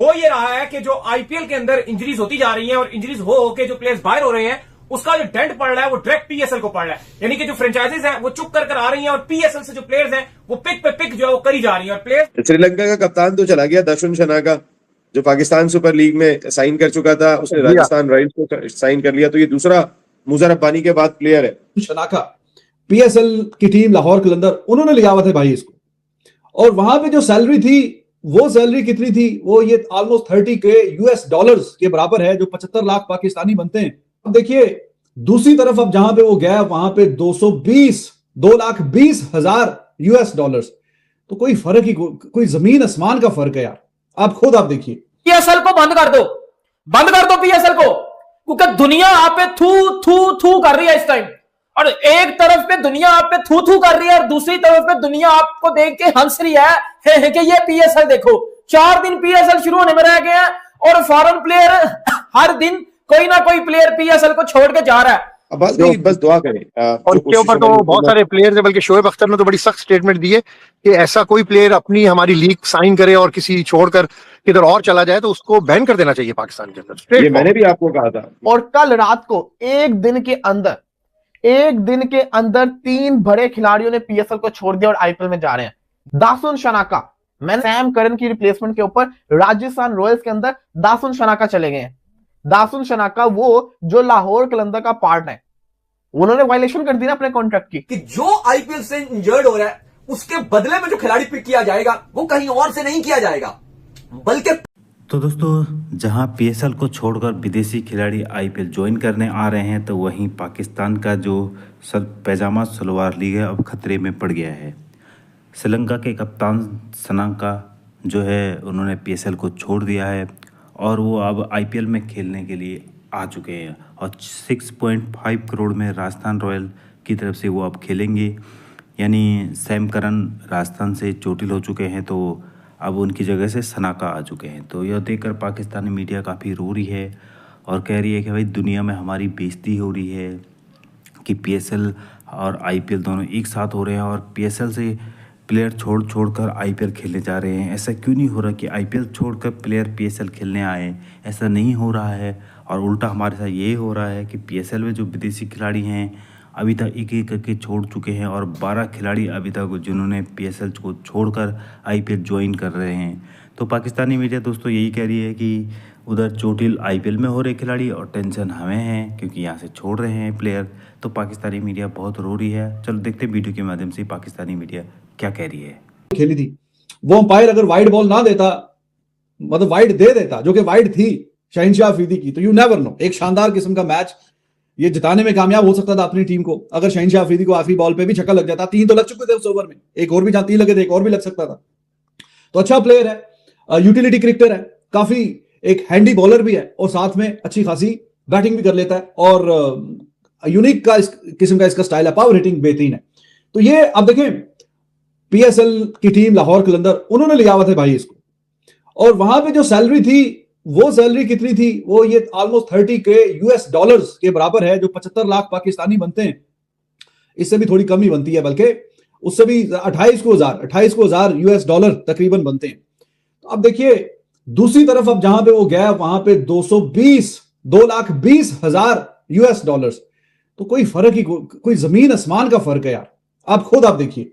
हो ये रहा है कि जो आईपीएल के अंदर इंजरीज होती जा रही हैं और इंजरीज हो के जो प्लेयर्स बाहर हो रहे हैं, उसका जो डेंट पड़ रहा है वो डायरेक्ट पीएसएल को पड़ रहा है। यानी कि जो फ्रेंचाइजीज हैं वो चुप कर आ रही हैं और पीएसएल से जो प्लेयर्स हैं वो पिक पे पिक जो है वो करी जा रही है। और प्लेयर्स, श्रीलंका का कप्तान तो चला गया दर्शन शनाका, जो पाकिस्तान सुपर लीग में साइन कर चुका था, उसने राजस्थान रॉयल्स को साइन कर लिया। तो ये दूसरा मुजर रब्बानी के बाद प्लेयर है। शनाका पीएसएल की टीम लाहौर कलंदर, उन्होंने लिया हुआ था भाई इसको, और वहां पे जो सैलरी थी वो सैलरी कितनी थी, वो ये ऑलमोस्ट 30K यूएस डॉलर्स के बराबर है, जो 75 लाख पाकिस्तानी बनते हैं। अब देखिए दूसरी तरफ अब जहां पे वो गया वहां पे 2,20,000 यूएस डॉलर्स। तो कोई फर्क ही, कोई जमीन आसमान का फर्क है यार। आप खुद आप देखिए। पीएसएल को बंद कर दो पीएसएल को, क्योंकि दुनिया आप पे थू थू थू कर रही है इस टाइम। और एक तरफ पे दुनिया आप पे थू थू कर रही है और दूसरी तरफ पे दुनिया आपको देख के हंस रही है कि ये पीएसएल देखो, 4 दिन पीएसएल शुरू होने में रह गए हैं और फॉरेन प्लेयर हर दिन कोई ना कोई प्लेयर पीएसएल को छोड़ के जा रहा है। बस दुआ करें। और इसके ऊपर तो बहुत सारे प्लेयर्स है, बल्कि शोएब अख्तर ने तो बड़ी सख्त स्टेटमेंट दी है कि ऐसा कोई प्लेयर अपनी हमारी लीग साइन करे और किसी छोड़कर किधर और चला जाए तो उसको बैन कर देना चाहिए पाकिस्तान के अंदर। ये मैंने भी आपको कहा था। और कल रात को एक दिन के अंदर 3 बड़े खिलाड़ियों ने पीएसएल को छोड़ दिया और आईपीएल में जा रहे हैं। दासुन शनाका, मैंने सैम करन की रिप्लेसमेंट के ऊपर राजस्थान रॉयल्स के अंदर दासुन शनाका चले गए हैं। दासुन शनाका वो जो लाहौर कलंदर का पार्ट है, उन्होंने वायलेशन कर दी ना अपने कॉन्ट्रैक्ट की, कि जो आईपीएल से इंजर्ड हो रहा है उसके बदले में जो खिलाड़ी पिक किया जाएगा वो कहीं और से नहीं किया जाएगा, बल्कि तो दोस्तों, जहां पीएसएल को छोड़कर विदेशी खिलाड़ी आईपीएल ज्वाइन करने आ रहे हैं, तो वहीं पाकिस्तान का जो पैजामा सलवार लीग है अब खतरे में पड़ गया है। श्रीलंका के कप्तान शनाका जो है उन्होंने पीएसएल को छोड़ दिया है और वो अब आईपीएल में खेलने के लिए आ चुके हैं और 6.5 करोड़ में राजस्थान रॉयल की तरफ से वो अब खेलेंगे। यानी सैम करन राजस्थान से चोटिल हो चुके हैं, तो अब उनकी जगह से शनाका आ चुके हैं। तो यह देखकर पाकिस्तानी मीडिया काफ़ी रो रही है और कह रही है कि भाई दुनिया में हमारी बेइज्जती हो रही है कि पीएसएल और आईपीएल दोनों एक साथ हो रहे हैं और पीएसएल से प्लेयर छोड़कर आईपीएल खेलने जा रहे हैं। ऐसा क्यों नहीं हो रहा कि आईपीएल छोड़कर प्लेयर पीएसएल खेलने आए? ऐसा नहीं हो रहा है और उल्टा हमारे साथ ये हो रहा है कि पीएसएल में जो विदेशी खिलाड़ी हैं अभी तक एक एक करके छोड़ चुके हैं और 12 खिलाड़ी अभी तक जिन्होंने पीएसएल को छोड़कर आईपीएल ज्वाइन कर रहे हैं। तो पाकिस्तानी मीडिया दोस्तों यही कह रही है कि उधर चोटिल आईपीएल में हो रहे खिलाड़ी और टेंशन हमें है क्योंकि यहाँ से छोड़ रहे हैं प्लेयर। तो पाकिस्तानी मीडिया बहुत रो रही है। चलो देखते हैं वीडियो के माध्यम से पाकिस्तानी मीडिया क्या कह रही है। खेली थी वो अंपायर अगर वाइड बॉल ना देता, मतलब वाइड दे देता, जो कि वाइड थी शहनशाह अफरीदी की, तो यू नेवर नो, एक शानदार किस्म का मैच ये जिताने में कामयाब हो सकता था अपनी टीम को अगर शहनशाह अफरीदी को आखिरी बॉल पे भी छक्का लग जाता। 3 तो लग चुके थे उस ओवर में, एक और भी जहां 3 लगे थे एक और भी लग सकता था। तो अच्छा प्लेयर है, यूटिलिटी क्रिकेटर है, काफी एक हैंडी बॉलर भी है और साथ में अच्छी खासी बैटिंग भी कर लेता है और यूनिक का इस किस्म का इसका स्टाइल है, पावर हिटिंग बेहतरीन है। तो ये अब देखें पीएसएल की टीम लाहौर कलंदर, उन्होंने लिया हुआ था भाई इसको, और वहां पे जो सैलरी थी वो सैलरी कितनी थी, वो ये ऑलमोस्ट 30K यूएस डॉलर्स के बराबर है, जो 75 लाख पाकिस्तानी बनते हैं। इससे भी थोड़ी कम ही बनती है, बल्कि उससे भी 28,000 यूएस डॉलर तकरीबन बनते हैं। तो अब देखिए दूसरी तरफ अब जहां पे वो गया वहां पे 2,20,000 यूएस डॉलर्स। तो कोई फर्क ही, कोई जमीन आसमान का फर्क है यार। आप खुद आप देखिए।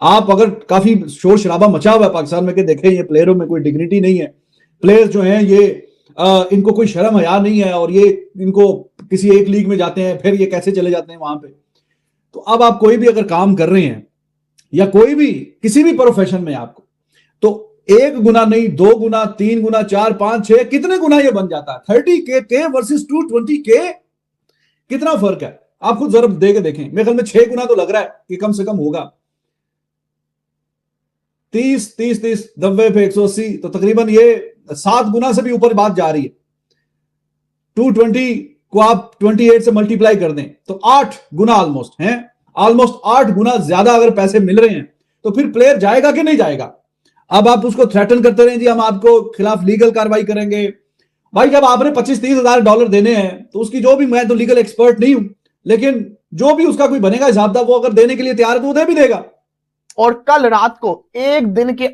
आप अगर काफी शोर शराबा मचा हुआ है पाकिस्तान में कि देखें ये प्लेयरों में कोई डिग्निटी नहीं है, प्लेयर्स जो हैं ये इनको कोई शर्म हया नहीं है और ये इनको किसी एक लीग में जाते हैं फिर ये कैसे चले जाते हैं वहां पे। तो अब आप कोई भी अगर काम कर रहे हैं या कोई भी किसी भी प्रोफेशन में आपको, तो 1 गुना नहीं 2 गुना 3 गुना 4 5 6 कितने गुना ये बन जाता है। 30K वर्सेस 220K, कितना फर्क है आप खुद जरा दे के देखें। मेरे ख्याल में 6 गुना तो लग रहा है कि कम से कम होगा। 30 90 पे 180, तो तकरीबन ये 7 गुना से भी ऊपर बात जा रही है। 220 को आप 28 से मल्टीप्लाई कर दें तो 8 गुना ऑलमोस्ट है, ऑलमोस्ट 8 गुना ज्यादा अगर पैसे मिल रहे हैं तो फिर प्लेयर जाएगा कि नहीं जाएगा। अब आप उसको थ्रेटन करते रहें, जी हम आपको खिलाफ लीगल कार्रवाई करेंगे। भाई जब आपने 25-30 हजार डॉलर देने हैं तो उसकी जो भी, मैं तो लीगल एक्सपर्ट नहीं हूं, लेकिन जो भी उसका कोई बनेगा हिसाब था वो अगर देने के लिए तैयार है तो दे भी देगा। और कल रात को एक दिन के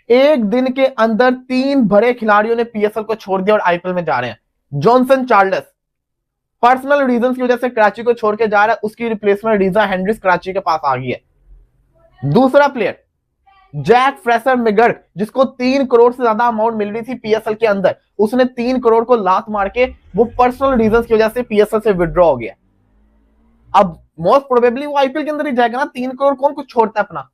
एक दिन के अंदर 3 बड़े खिलाड़ियों ने पीएसएल को छोड़ दिया और आईपीएल में जा रहे हैं। जॉनसन चार्ल्स पर्सनल रीजंस की वजह से कराची को छोड़ के जा रहा है, उसकी रिप्लेसमेंट रीजा हेनरिक्स कराची के पास आ गई है। दूसरा प्लेयर जैक फ्रेशर मिगर्क, जिसको 3 करोड़ से ज्यादा अमाउंट मिल रही थी पीएसएल के अंदर, उसने 3 करोड़ को लात मार के वो पर्सनल रीजंस की वजह से पीएसएल से विड्रॉ हो गया। अब मोस्ट प्रोबेबली वो आईपीएल के अंदर ही जाएगा ना, 3 करोड़ कौन कुछ छोड़ता है अपना।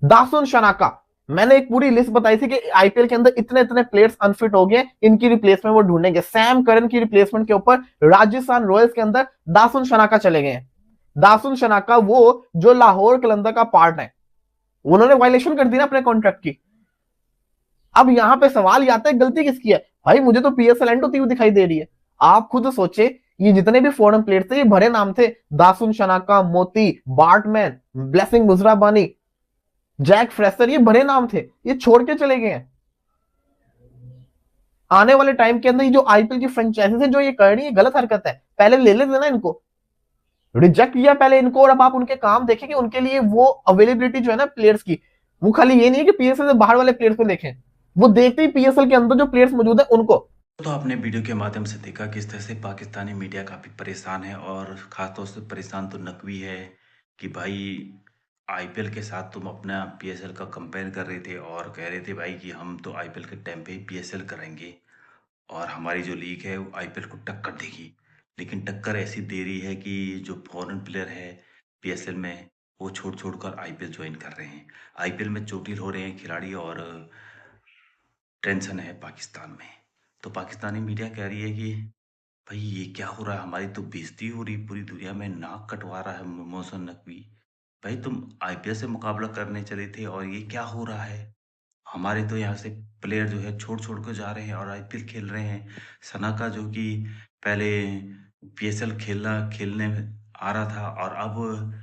दासुन शनाका, मैंने एक पूरी लिस्ट बताई थी कि आईपीएल के अंदर इतने इतने प्लेयर्स अनफिट हो गए, इनकी रिप्लेसमेंट वो ढूंढेंगे। सैम करन की रिप्लेसमेंट के ऊपर राजस्थान रॉयल्स के अंदर दासुन शनाका चले गए हैं। दासुन शनाका वो जो लाहौर कलंदर का पार्ट है, उन्होंने वायलेशन कर दी ना अपने कॉन्ट्रैक्ट की। अब यहां पे सवाल ये आता है गलती किसकी है? भाई मुझे तो पीएसएल एंड होती हुई दिखाई दे रही है। आप खुद सोचे, ये जितने भी फॉरेन प्लेयर्स थे ये भरे नाम थे। Dasun Shanaka, Motie, Baartman, Blessing Muzarabani, Jake Fraser, ये भरे नाम थे, ये छोड़ के चले गए हैं। आने वाले टाइम के अंदर ये जो आईपीएल की फ्रेंचाइजीज है जो ये कर रही है, गलत हरकत है। पहले ले लेते ना इनको, रिजेक्ट किया पहले इनको, और अब आप उनके काम देखें कि उनके लिए वो अवेलेबिलिटी जो है ना प्लेयर्स की, वो खाली ये नहीं है कि पीएसएल से बाहर वाले प्लेयर्स को देखें, वो देखते ही पीएसएल के अंदर जो प्लेयर्स मौजूद है उनको। तो आपने वीडियो के माध्यम से देखा किस तरह से पाकिस्तानी मीडिया काफ़ी परेशान है, और ख़ासतौर से परेशान तो नकवी है कि भाई आईपीएल के साथ तुम अपना पीएसएल का कंपेयर कर रहे थे और कह रहे थे भाई कि हम तो आईपीएल के टाइम पे पीएसएल करेंगे और हमारी जो लीग है वो आईपीएल को टक्कर देगी। लेकिन टक्कर ऐसी दे रही है कि जो फॉरेन प्लेयर है पीएसएल में वो छोड़ छोड़ कर आईपीएल ज्वाइन कर रहे हैं। आईपीएल में चोटिल हो रहे हैं खिलाड़ी और टेंशन है पाकिस्तान में। तो पाकिस्तानी मीडिया कह रही है कि भाई ये क्या हो रहा है, हमारी तो बेइज्जती हो रही पूरी दुनिया में, नाक कटवा रहा है मोहसिन नकवी। भाई तुम आईपीएल से मुकाबला करने चले थे और ये क्या हो रहा है? हमारे तो यहाँ से प्लेयर जो है छोड़ छोड़ कर जा रहे हैं और आईपीएल खेल रहे हैं। सना का जो कि पहले पीएसएल खेलने आ रहा था और अब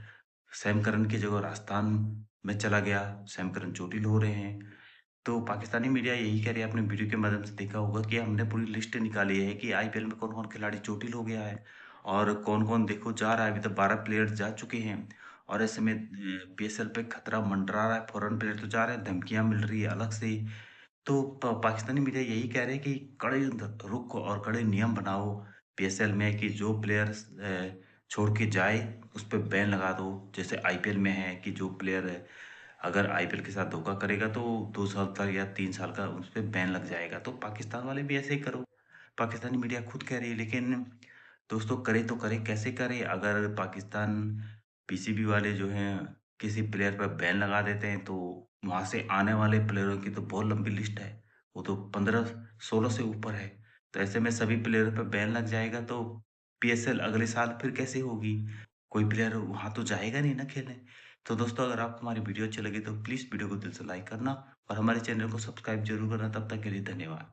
सैम करन की जगह राजस्थान में चला गया, सैम करन चोटिल हो रहे हैं। तो पाकिस्तानी मीडिया यही कह रही है, आपने वीडियो के माध्यम से देखा होगा कि हमने पूरी लिस्ट निकाली है कि आईपीएल में कौन कौन खिलाड़ी चोटिल हो गया है और कौन कौन देखो जा रहा है। अभी तक 12 प्लेयर जा चुके हैं और ऐसे में पीएसएल पे खतरा मंडरा रहा है। फॉरेन प्लेयर तो जा रहे हैं, धमकियां मिल रही है अलग से। तो पाकिस्तानी मीडिया यही कह रहे हैं कि कड़े रुख और कड़े नियम बनाओ पीएसएल में कि जो प्लेयर छोड़ के जाए उस पर बैन लगा दो। जैसे आईपीएल में है कि जो प्लेयर अगर आईपीएल के साथ धोखा करेगा तो 2 साल तक या 3 साल का उस पर बैन लग जाएगा। तो पाकिस्तान वाले भी ऐसे ही करो, पाकिस्तानी मीडिया खुद कह रही है। लेकिन दोस्तों करे तो करे कैसे करे? अगर पाकिस्तान पीसीबी वाले जो हैं किसी प्लेयर पर बैन लगा देते हैं तो वहां से आने वाले प्लेयरों की तो बहुत लंबी लिस्ट है, वो तो 15-16 से ऊपर है। तो ऐसे में सभी प्लेयरों पर बैन लग जाएगा तो पीएसएल अगले साल फिर कैसे होगी? कोई प्लेयर वहां तो जाएगा नहीं ना खेलने। तो दोस्तों अगर आपको हमारी वीडियो अच्छी लगी तो प्लीज़ वीडियो को दिल से लाइक करना और हमारे चैनल को सब्सक्राइब जरूर करना। तब तक के लिए धन्यवाद।